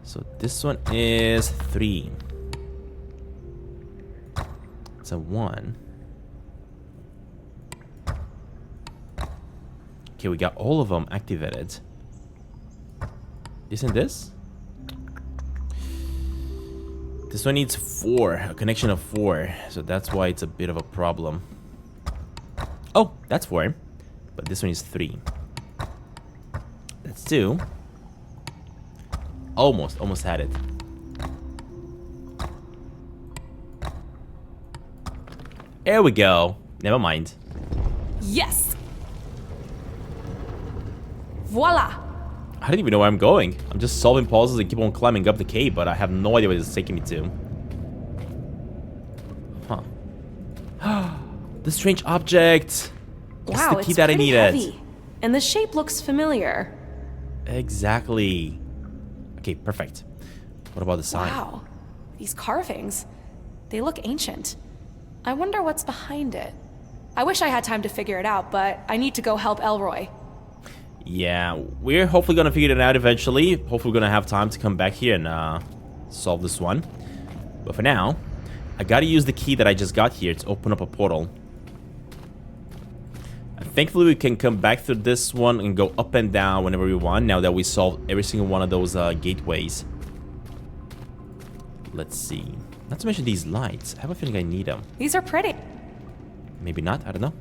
So this one is 3. It's a 1. Okay, we got all of them activated. Isn't this? This one needs 4, a connection of 4. So that's why it's a bit of a problem. Oh, that's 4. But this one is 3. That's 2. Almost had it. There we go. Never mind. Yes. Voila. I don't even know where I'm going. I'm just solving puzzles and keep on climbing up the cave, but I have no idea where this is taking me to. Huh. The strange object. It's Wow, the key it's that I pretty needed. heavy. And the shape looks familiar. Exactly. Okay, perfect. What about the sign? Wow. These carvings. They look ancient. I wonder what's behind it. I wish I had time to figure it out, but I need to go help Elroy. Yeah, we're hopefully gonna figure it out eventually. Hopefully we're gonna have time to come back here and solve this one. But for now, I gotta use the key that I just got here to open up a portal. And thankfully we can come back through this one and go up and down whenever we want, now that we solved every single one of those gateways. Let's see. Not to mention these lights. I have a feeling I need them. These are pretty. Maybe not, I don't know.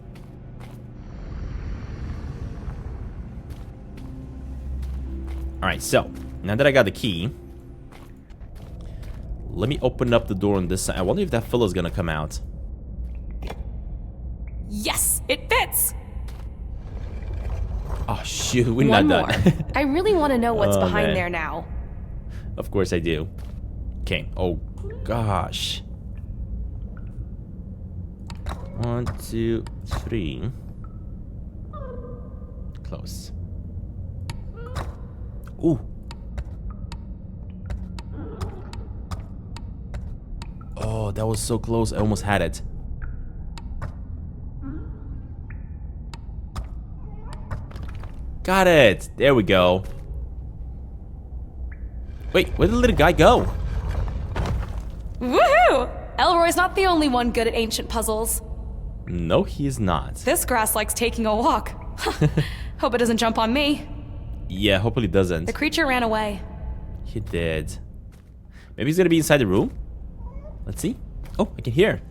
Alright, so, now that I got the key, let me open up the door on this side. I wonder if that fellow's gonna come out. Yes, it fits. Oh shoot, we're One not more. done. I really want to know what's Oh, behind man. there now. Of course I do. Okay, oh gosh. 1, 2, 3. Close. Ooh. Oh, that was so close. I almost had it. Got it. There we go. Wait, where did the little guy go? Woohoo! Elroy's not the only one good at ancient puzzles. No, he is not. This grass likes taking a walk. Hope it doesn't jump on me. Yeah, hopefully it doesn't. The creature ran away. He did. Maybe he's gonna be inside the room? Let's see. Oh, I can hear.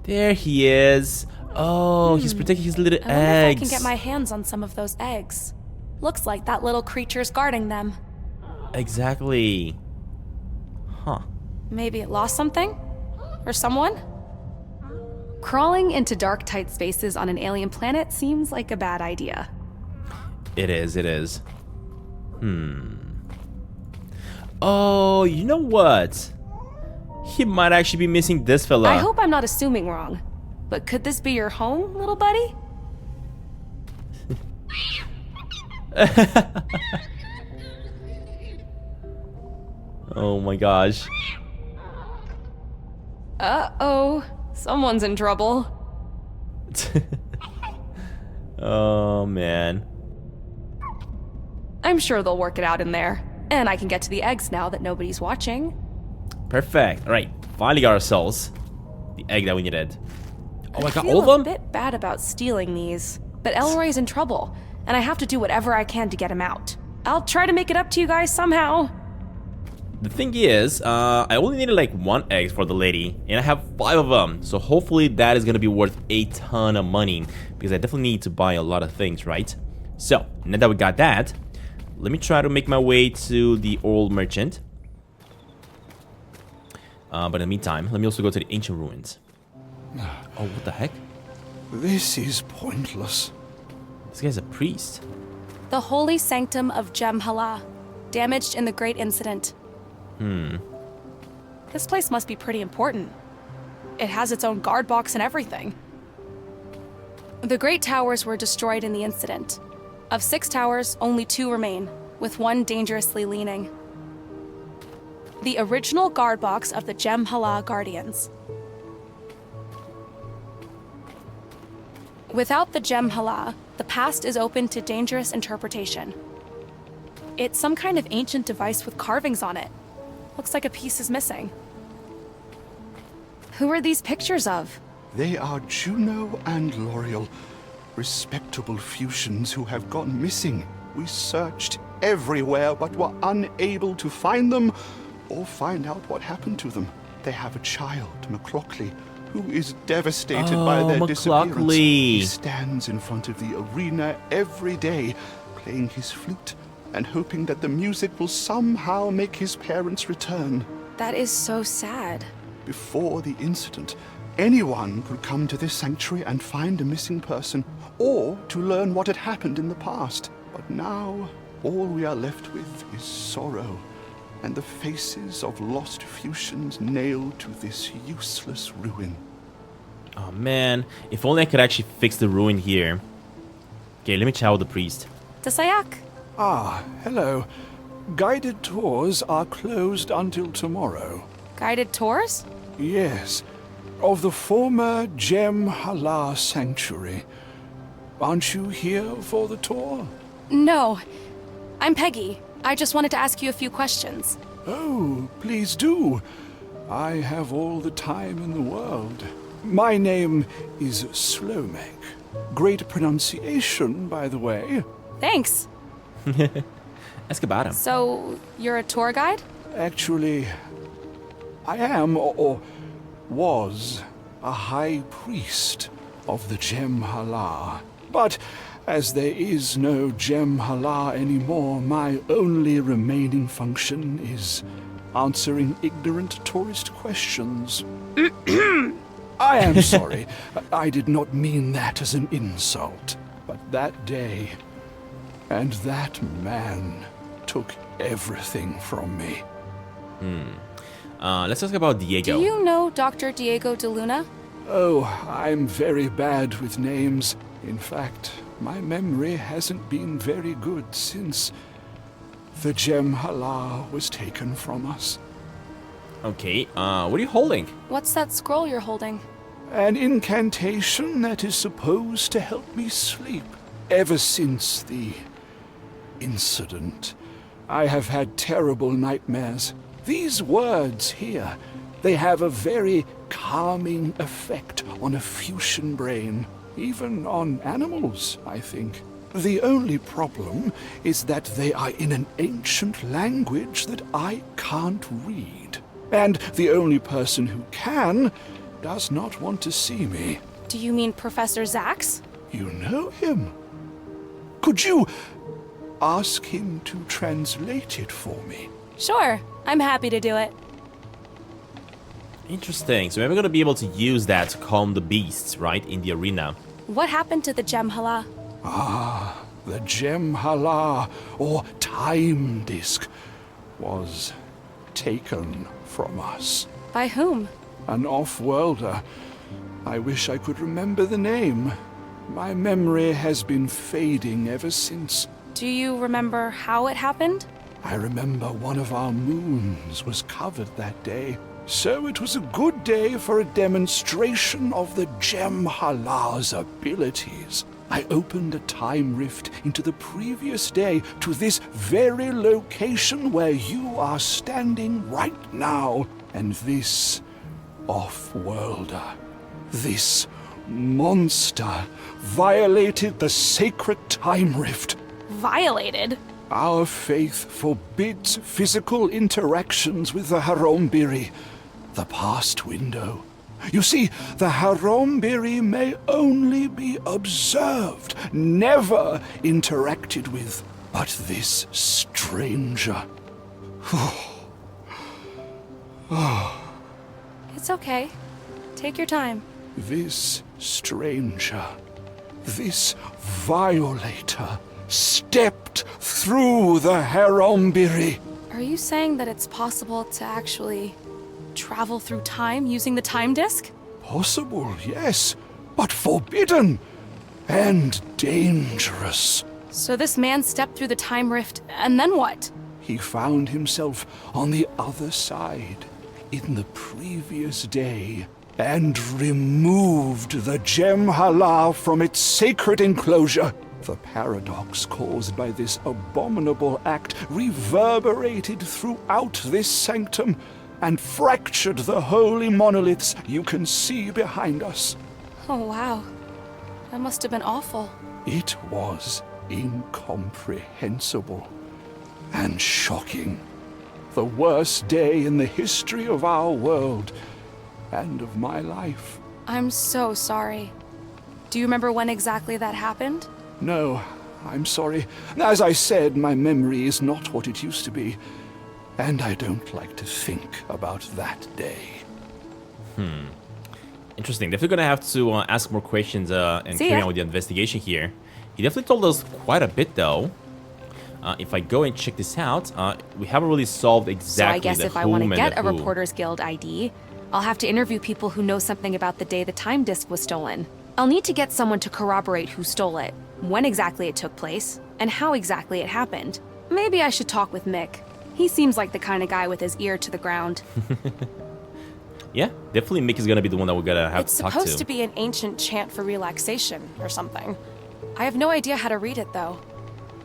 There he is. Oh, he's protecting his little I wonder eggs. if I can get my hands on some of those eggs. Looks like that little creature's guarding them. Exactly. Huh. Maybe it lost something? Or someone? Crawling into dark, tight spaces on an alien planet seems like a bad idea. It is, it is. Oh, you know what? He might actually be missing this fella. I hope I'm not assuming wrong, but could this be your home, little buddy? Oh my gosh. Uh-oh. Someone's in trouble. Oh man. I'm sure they'll work it out in there. And I can get to the eggs now that nobody's watching. Perfect. Alright, finally got ourselves the egg that we needed. Oh, I got all I feel of a them? bit bad about stealing these, but Elroy's in trouble, and I have to do whatever I can to get him out. I'll try to make it up to you guys somehow. The thing is, I only needed like 1 egg for the lady, and I have 5 of them. So hopefully that is gonna be worth a ton of money, because I definitely need to buy a lot of things, right? So, now that we got that, let me try to make my way to the old merchant. But in the meantime, let me also go to the ancient ruins. Oh, what the heck? This is pointless. This guy's a priest. The holy sanctum of Jem'Hala, damaged in the Great Incident. This place must be pretty important. It has its own guard box and everything. The Great Towers were destroyed in the incident. Of 6 towers, only 2 remain, with 1 dangerously leaning. The original guard box of the Jem'Hala Guardians. Without the Jem'Hala, the past is open to dangerous interpretation. It's some kind of ancient device with carvings on it. Looks like a piece is missing. Who are these pictures of? They are Juno and L'Oreal, respectable Fusians who have gone missing. We searched everywhere but were unable to find them or find out what happened to them. They have a child, McLaughlin, who is devastated by their disappearance. He stands in front of the arena every day, playing his flute and hoping that the music will somehow make his parents return. That is so sad. Before the incident, anyone could come to this sanctuary and find a missing person, or to learn what had happened in the past. But now, all we are left with is sorrow, and the faces of lost Fusians nailed to this useless ruin. Oh man, if only I could actually fix the ruin here. Okay, let me chat with the priest. Tasayak. Ah, hello. Guided tours are closed until tomorrow. Guided tours? Yes, of the former Jem'Hala sanctuary. Aren't you here for the tour? No. I'm Peggy. I just wanted to ask you a few questions. Oh, please do. I have all the time in the world. My name is Slomek. Great pronunciation, by the way. Thanks. Ask about him. So, you're a tour guide? Actually, I am, or was, a high priest of the Jem'Hala. But as there is no Jem'Hala anymore, my only remaining function is answering ignorant tourist questions. I am sorry. I did not mean that as an insult. But that day, and that man took everything from me. Let's talk about Diego. Do you know Dr. Diego de Luna? Oh, I'm very bad with names. In fact, my memory hasn't been very good since the Jem'Hala was taken from us. Okay, what are you holding? What's that scroll you're holding? An incantation that is supposed to help me sleep. Ever since the incident, I have had terrible nightmares. These words here, they have a very calming effect on a Fusian brain, even on animals, I think. The only problem is that they are in an ancient language that I can't read. And the only person who can does not want to see me. Do you mean Professor Zax? You know him? Could you ask him to translate it for me? Sure, I'm happy to do it. Interesting. So maybe we're gonna be able to use that to calm the beasts, right, in the arena. What happened to the gem hala? Ah, the Gem Hala, or Time Disk, was taken from us. By whom? An off-worlder. I wish I could remember the name. My memory has been fading ever since. Do you remember how it happened? I remember one of our moons was covered that day. So it was a good day for a demonstration of the Gem Hala's abilities. I opened a time rift into the previous day to this very location where you are standing right now. And this off-worlder, this monster, violated the sacred time rift. Violated? Our faith forbids physical interactions with the Harombiri, the past window. You see, the Harombiri may only be observed, never interacted with. But this stranger... It's okay. Take your time. This stranger, this violator, stepped through the Harombiri. Are you saying that it's possible to actually travel through time using the time disk? Possible, yes, but forbidden and dangerous. So this man stepped through the time rift, and then what? He found himself on the other side in the previous day and removed the Gem Hala from its sacred enclosure. The paradox caused by this abominable act reverberated throughout this sanctum and fractured the holy monoliths you can see behind us. Oh, wow. That must have been awful. It was incomprehensible and shocking. The worst day in the history of our world and of my life. I'm so sorry. Do you remember when exactly that happened? No, I'm sorry. As I said, my memory is not what it used to be. And I don't like to think about that day. Interesting. Definitely gonna have to ask more questions and carry on with the investigation here. He definitely told us quite a bit, though. If I go and check this out, we haven't really solved exactly So I guess the if I want whom to and get the a who. Reporters Guild ID, I'll have to interview people who know something about the day the time disk was stolen. I'll need to get someone to corroborate who stole it, when exactly it took place, and how exactly it happened. Maybe I should talk with Mick. He seems like the kind of guy with his ear to the ground. Yeah, definitely Mick is gonna be the one that we're gonna have It's to talk supposed to. to be an ancient chant for relaxation or something. I have no idea how to read it, though.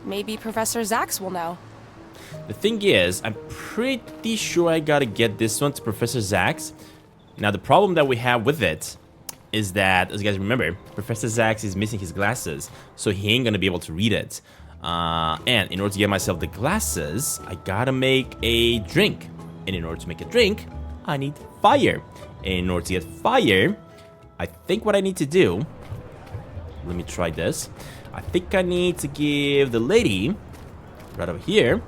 Maybe Professor Zax will know. The thing is, I'm pretty sure I gotta get this one to Professor Zax. Now, the problem that we have with it is that, as you guys remember, Professor Zax is missing his glasses, so he ain't gonna be able to read it. And in order to get myself the glasses, I gotta make a drink. And in order to make a drink, I need fire. And in order to get fire, I think what I need to do... Let me try this. I think I need to give the lady, right over here,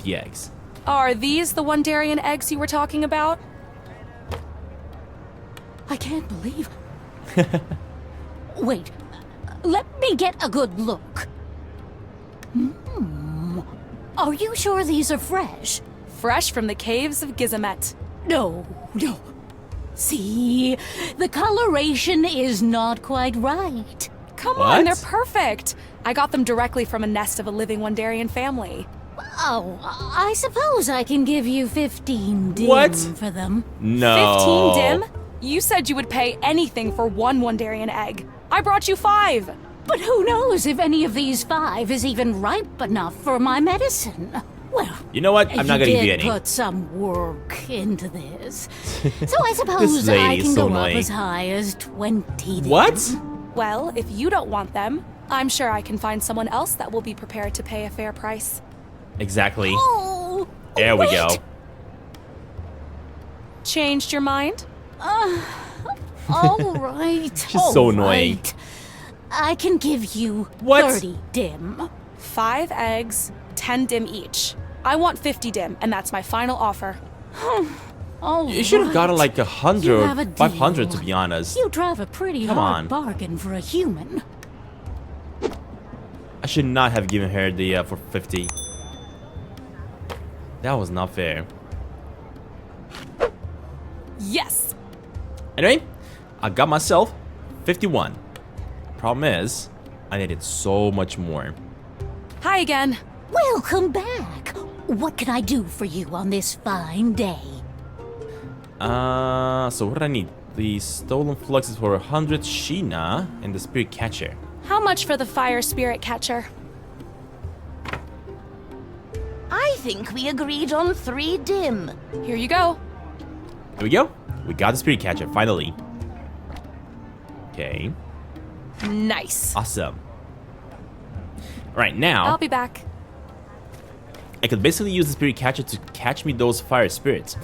the eggs. Are these the Wondarian eggs you were talking about? I can't believe... Wait, let me get a good look. Are you sure these are fresh? Fresh from the caves of Gizamet. No. See, the coloration is not quite right. Come on, they're perfect. I got them directly from a nest of a living Wondarian family. Oh, I suppose I can give you 15 dim for them. No. 15 dim? You said you would pay anything for one Wondarian egg. I brought you 5. But who knows if any of these 5 is even ripe enough for my medicine? Well, you know what? I'm not gonna give you did any. put some work into this. So I suppose lady I is can so go annoying. up as high as 20 dim. What? Well, if you don't want them, I'm sure I can find someone else that will be prepared to pay a fair price. Exactly. Oh, there we go. Changed your mind? All right. She's so annoying. right. I can give you 30 dim. 5 eggs, 10 dim each. I want 50 dim, and that's my final offer. Oh, You should have gotten like 100 You have a or 500 to deal. be honest. You drive a pretty Come hard on. bargain for a human. I should not have given her the for 50. That was not fair. Yes! Anyway, I got myself 51. Problem is, I needed so much more. Hi again. Welcome back. What can I do for you on this fine day? So what do I need? The stolen fluxes for 100 Sheena and the spirit catcher. How much for the fire spirit catcher? I think we agreed on 3 dim. Here you go. Here we go. We got the spirit catcher, finally. Okay. Nice. Awesome. Alright, now I'll be back. I could basically use the spirit catcher to catch me those fire spirits.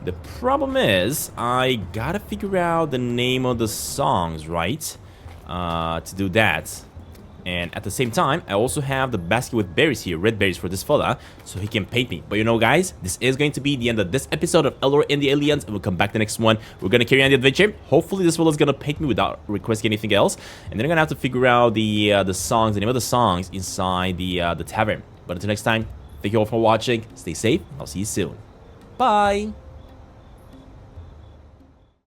The problem is, I gotta figure out the name of the songs, right? To do that. And at the same time, I also have the basket with berries here, red berries for this fella, so he can paint me. But you know, guys, this is going to be the end of this episode of Elroy and the Aliens, and we'll come back the next one. We're gonna carry on the adventure. Hopefully, this fella's gonna paint me without requesting anything else, and then I'm gonna have to figure out the songs, the name of the songs inside the tavern. But until next time, thank you all for watching. Stay safe. I'll see you soon. Bye.